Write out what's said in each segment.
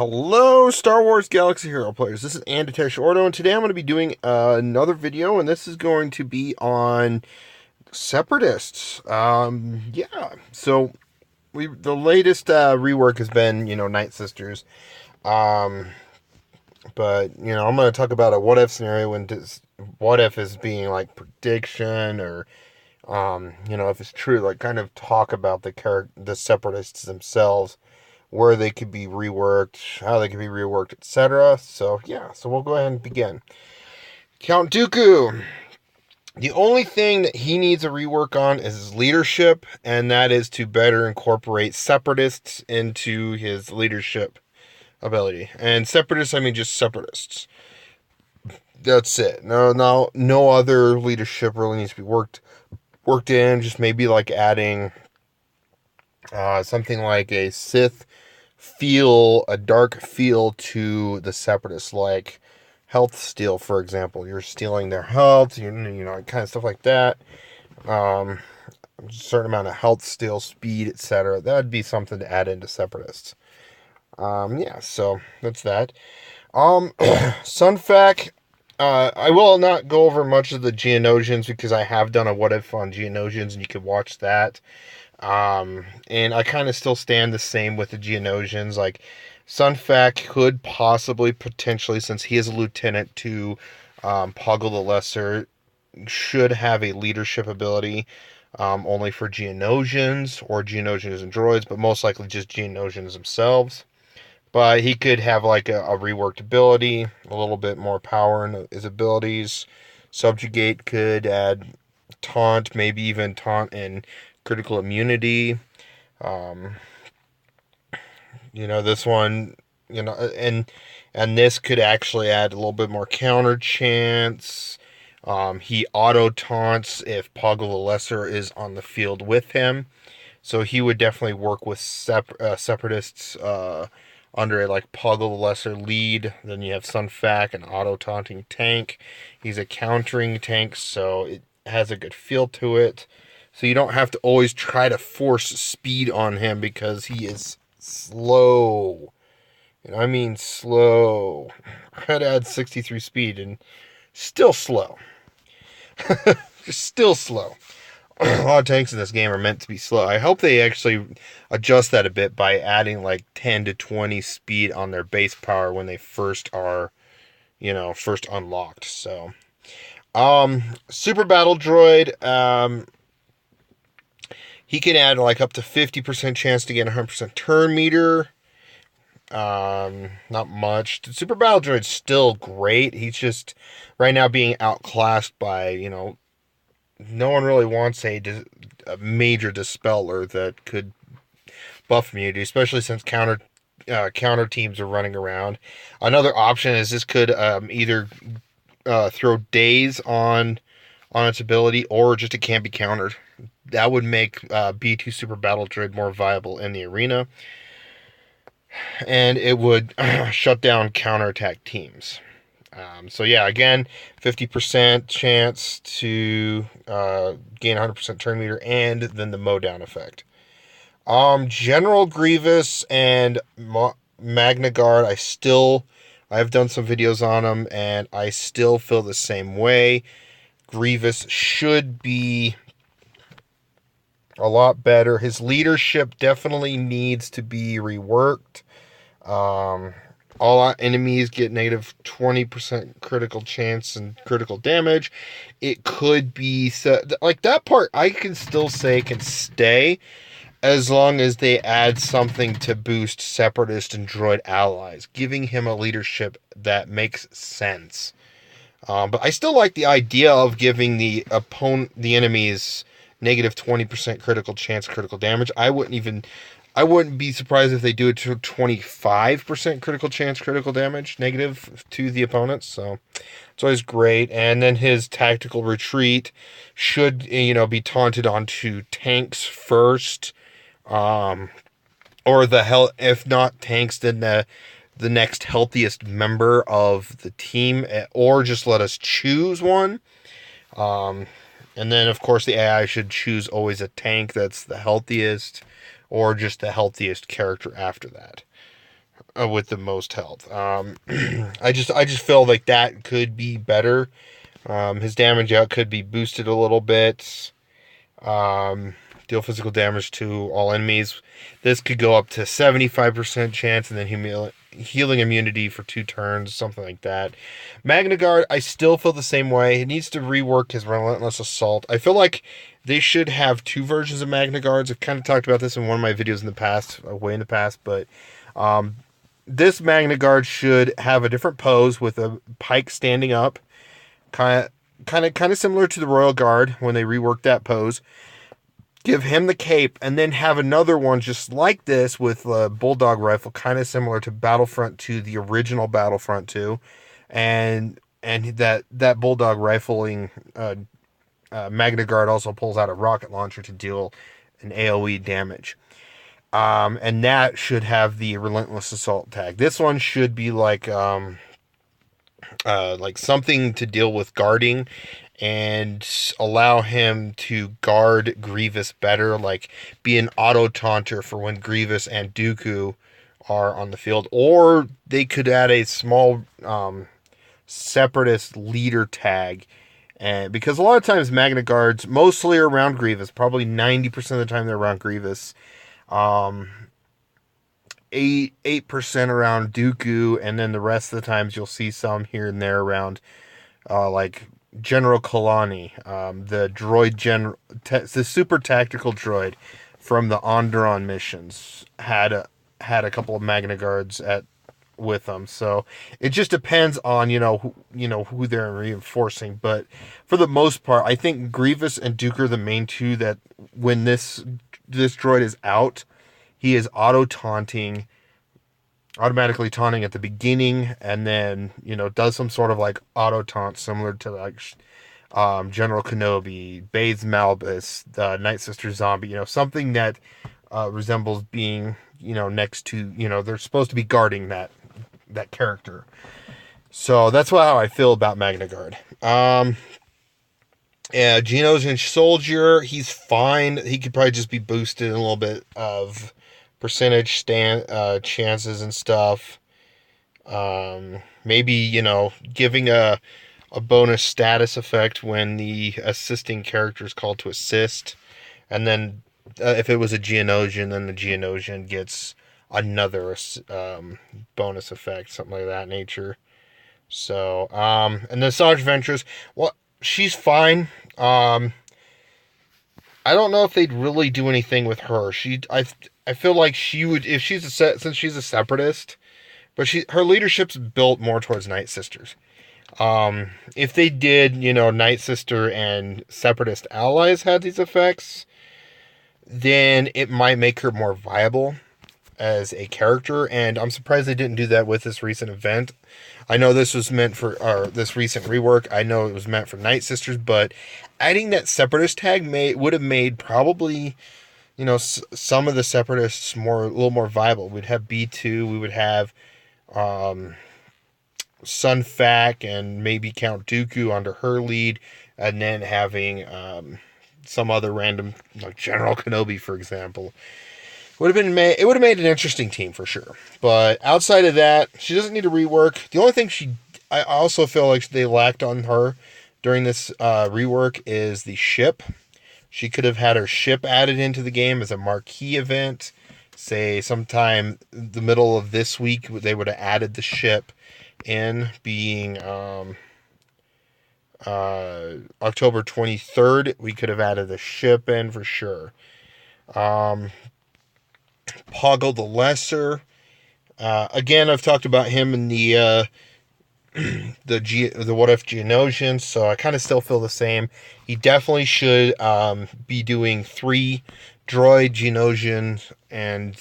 Hello, Star Wars Galaxy Hero players. This is Andy Ordo, and today I'm going to be doing another video, and this is going to be on Separatists. Yeah. So the latest rework has been, Night Sisters. Um, but I'm going to talk about a what if scenario when what if is being like prediction or if it's true, like kind of talk about the Separatists themselves, where they could be reworked, how they could be reworked, etc. So we'll go ahead and begin. Count Dooku. The only thing that he needs a rework on is his leadership, and that is to better incorporate Separatists into his leadership ability. And Separatists, I mean just Separatists. That's it. No other leadership really needs to be worked in. Just maybe like adding something like a Sith feel, a dark feel to the Separatists, like health steal, for example. You're stealing their health, kind of stuff like that. A certain amount of health steal, speed, etc. That would be something to add into Separatists. So that's that. Sunfac. I will not go over much of the Geonosians because I have done a what if on Geonosians, and you can watch that. And I kind of still stand the same with the Geonosians. Like, Sunfac could potentially, since he is a lieutenant to Poggle the Lesser, should have a leadership ability only for Geonosians or Geonosians and droids, but most likely just Geonosians themselves. But he could have like a reworked ability, a little bit more power in his abilities. Subjugate could add taunt, maybe even taunt and critical immunity. This one, and this could actually add a little bit more counter chance. He auto taunts if Poggle the Lesser is on the field with him, so he would definitely work with Separatists under a like Poggle the Lesser lead. Then you have Sunfac, an auto taunting tank. He's a countering tank, so it has a good feel to it. So you don't have to always try to force speed on him because he is slow. And I mean slow. I had to add 63 speed and still slow. Still slow. A lot of tanks in this game are meant to be slow. I hope they actually adjust that a bit by adding like 10 to 20 speed on their base power when they first are, first unlocked. So, Super Battle Droid, he can add like up to 50% chance to get 100% turn meter. Not much. The Super Battle Droid's still great. He's just right now being outclassed by, no one really wants a major dispeller that could buff immunity, especially since counter teams are running around. Another option is this could either throw daze on its ability, or just it can't be countered. That would make B2 Super Battle Droid more viable in the arena, and it would shut down counterattack teams. Again, 50% chance to gain 100% turn meter, and then the mowdown effect. General Grievous and Magna Guard, I have done some videos on them, and I still feel the same way. Grievous should be a lot better. His leadership definitely needs to be reworked. All our enemies get negative 20% critical chance and critical damage. It could be like that part I can still say can stay as long as they add something to boost Separatist and Droid allies, giving him a leadership that makes sense. But I still like the idea of giving the enemies negative 20% critical chance, critical damage. I wouldn't be surprised if they do it to 25% critical chance, critical damage, negative to the opponents. So it's always great. And then his tactical retreat should, be taunted onto tanks first. Or if not tanks, then the next healthiest member of the team, or just let us choose one. And then, of course, the AI should choose always a tank that's the healthiest, or just the healthiest character after that. with the most health. I just feel like that could be better. His damage out could be boosted a little bit. Deal physical damage to all enemies. This could go up to 75% chance, and then healing immunity for 2 turns, something like that. Magna Guard, I still feel the same way. It needs to rework his Relentless Assault. I feel like they should have 2 versions of Magna Guards. I've kind of talked about this in one of my videos in the past, way in the past, but this Magna Guard should have a different pose with a pike standing up, kind of similar to the Royal Guard when they reworked that pose. Give him the cape, and then have another one just like this with a bulldog rifle, kind of similar to Battlefront 2, the original Battlefront 2, and that bulldog rifling Magna Guard also pulls out a rocket launcher to deal an AOE damage. And that should have the Relentless Assault tag. This one should be like something to deal with guarding and allow him to guard Grievous better, like be an auto taunter for when Grievous and Dooku are on the field. Or they could add a small Separatist leader tag, and because a lot of times Magna Guards mostly are around Grievous, probably 90% of the time they're around Grievous, 8% around Dooku, and then the rest of the times you'll see some here and there around like General Kalani, the droid the super tactical droid from the Onderon missions had a couple of Magna Guards with them. So it just depends on who they're reinforcing, but for the most part, I think Grievous and Dooku are the main 2 that when this droid is out, he is automatically taunting at the beginning, and then does some sort of like auto taunt similar to like General Kenobi, Baze Malbus, the Night Sister Zombie, something that resembles being next to they're supposed to be guarding that character. So that's how I feel about Magna Guard. Yeah, Geonosian Soldier, he's fine. He could probably just be boosted in a little bit of percentage chances and stuff. Maybe giving a bonus status effect when the assisting character is called to assist, and then if it was a Geonosian, then the Geonosian gets another bonus effect, something like that nature. So and then Sarge Ventures, well, she's fine. I don't know if they'd really do anything with her. I feel like she would, if since she's a Separatist, but her leadership's built more towards Night Sisters. If they did, Night Sister and Separatist allies had these effects, then it might make her more viable as a character, and I'm surprised they didn't do that with this recent event. I know this was meant for, or this recent rework, I know it was meant for Night Sisters, but adding that Separatist tag would have made probably, some of the Separatists a little more viable. We'd have B2, we would have Sun Fac and maybe Count Dooku under her lead, and then having some other random, like General Kenobi, for example. It would have made an interesting team for sure. But outside of that, she doesn't need to rework. The only thing I also feel like they lacked on her during this rework is the ship. She could have had her ship added into the game as a marquee event. Say sometime the middle of this week, they would have added the ship in, being October 23rd. We could have added the ship in for sure. Poggle the Lesser. Again, I've talked about him in the What If Geonosians, so I kind of still feel the same. He definitely should be doing 3 Droid, Geonosian, and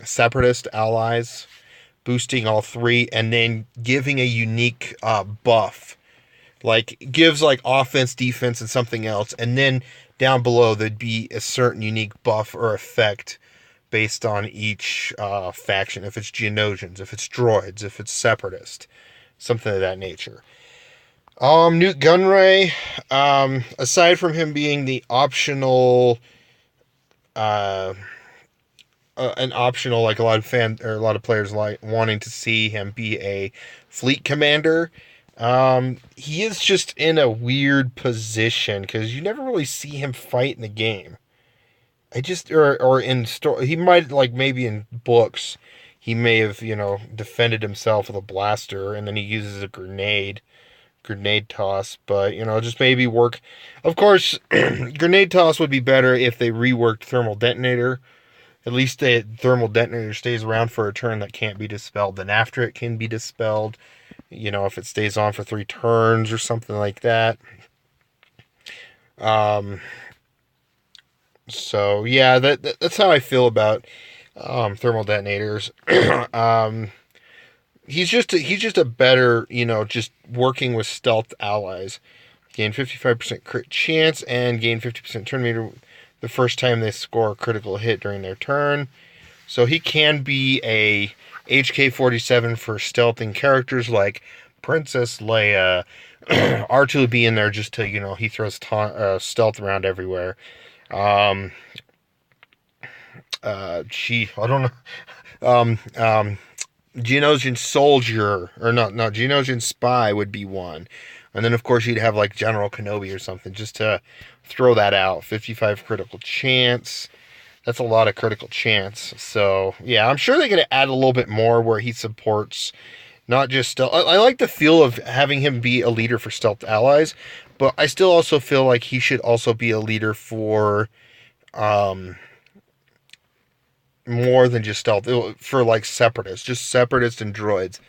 Separatist allies, boosting all 3, and then giving a unique buff. Like, gives like offense, defense, and something else, and then down below there'd be a certain unique buff or effect based on each faction. If it's Geonosians, if it's Droids, if it's Separatist, something of that nature. Newt Gunray, aside from him being the optional an optional, like a lot of players like wanting to see him be a fleet commander. He is just in a weird position because you never really see him fight in the game. Or in story, he might, like, maybe in books, he may have, defended himself with a blaster, and then he uses a grenade toss, but, just maybe work. Of course, grenade toss would be better if they reworked thermal detonator. At least the thermal detonator stays around for a turn that can't be dispelled. Then after it can be dispelled, if it stays on for 3 turns or something like that. So yeah, that's how I feel about thermal detonators. He's just a better, just working with stealth allies. Gain 55% crit chance and gain 50% turn meter the first time they score a critical hit during their turn. So he can be a HK-47 for stealthing characters like Princess Leia. R2 would be in there just to, he throws stealth around everywhere. I don't know. Geonosian soldier, or not, Geonosian spy would be one. And then, of course, you'd have, like, General Kenobi or something, just to throw that out. 55 critical chance. That's a lot of critical chance. So, yeah, I'm sure they're going to add a little bit more where he supports not just stealth. I like the feel of having him be a leader for stealth allies, but I still also feel like he should also be a leader for more than just stealth, for like Separatists, just Separatists and droids.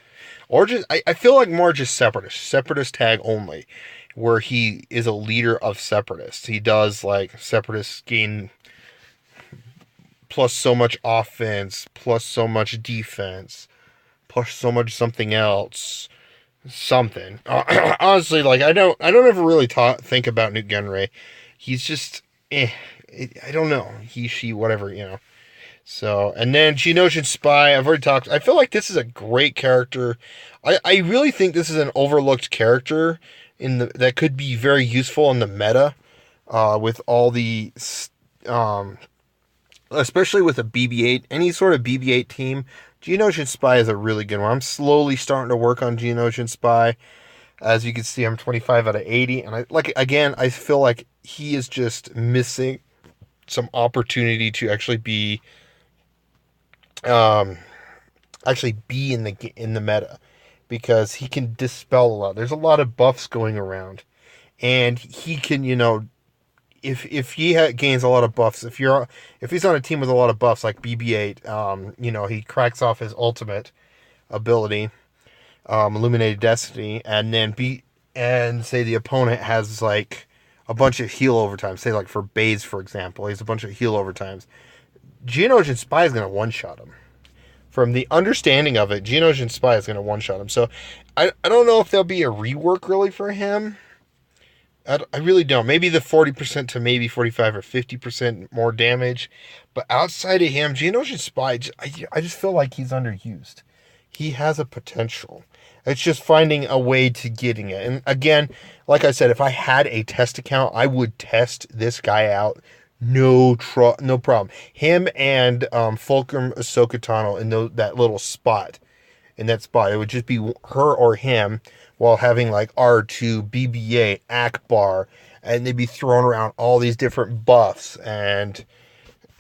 Or just, I feel like more just Separatist tag only, where he is a leader of Separatists. He does, like, Separatists gain plus so much offense, plus so much defense, plus so much something else. Something. Honestly, like, I don't ever really think about Newt Gunray. He's just, I don't know. He, she, whatever, So, and then Geonosian Spy, I've already talked. I feel like this is a great character. I really think this is an overlooked character that could be very useful in the meta, with all the, especially with a BB-8, any sort of BB-8 team. Geonosian Spy is a really good one. I'm slowly starting to work on Geonosian Spy. As you can see, I'm 25 out of 80, and I feel like he is just missing some opportunity to actually be in the meta, because he can dispel a lot. There's a lot of buffs going around, and he can, if he gains a lot of buffs, if he's on a team with a lot of buffs like BB-8, he cracks off his ultimate ability, Illuminated Destiny, and then say the opponent has, like, a bunch of heal overtime. Say, like, for Baze, for example, he has a bunch of heal overtimes. Geonosian Spy is going to one-shot him. From the understanding of it, Geonosian Spy is going to one-shot him. So, I don't know if there'll be a rework, really, for him. I really don't. Maybe the 40% to maybe 45 or 50% more damage. But outside of him, Geonosian Spy, I just feel like he's underused. He has a potential. It's just finding a way to getting it. And again, like I said, if I had a test account, I would test this guy out. No problem. Him and Fulcrum Ahsoka Tano in that little spot. In that spot, it would just be her or him, while having, like, R2, BB-8, Akbar, and they'd be throwing around all these different buffs, and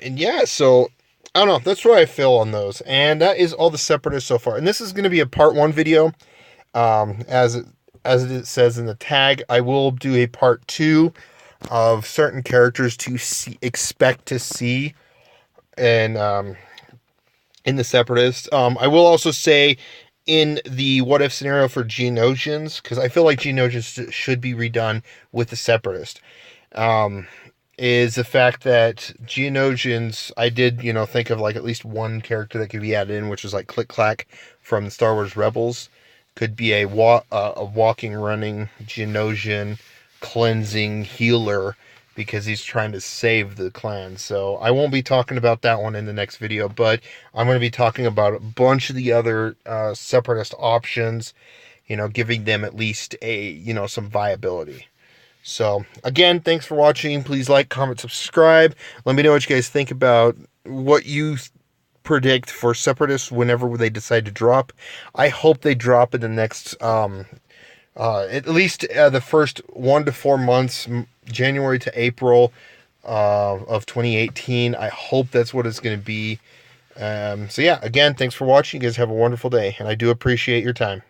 yeah, so I don't know, that's where I feel on those. And that is all the Separatists so far, and this is going to be a part 1 video. As it says in the tag, I will do a part 2 of certain characters to expect to see in the Separatists. I will also say, in the what-if scenario for Geonosians, because I feel like Geonosians should be redone with the Separatist, is the fact that Geonosians, I did, think of, like, at least one character that could be added in, which is, like, Click Clack from the Star Wars Rebels. Could be a walking, running Geonosian cleansing healer, because he's trying to save the clan. So I won't be talking about that one in the next video, but I'm going to be talking about a bunch of the other Separatist options, giving them at least some viability. So again, thanks for watching. Please like, comment, subscribe. Let me know what you guys think about what you predict for Separatists whenever they decide to drop. I hope they drop in the next, at least the first 1 to 4 months, January to April of 2018. I hope that's what it's going to be. So yeah, again, thanks for watching. You guys have a wonderful day, and I do appreciate your time.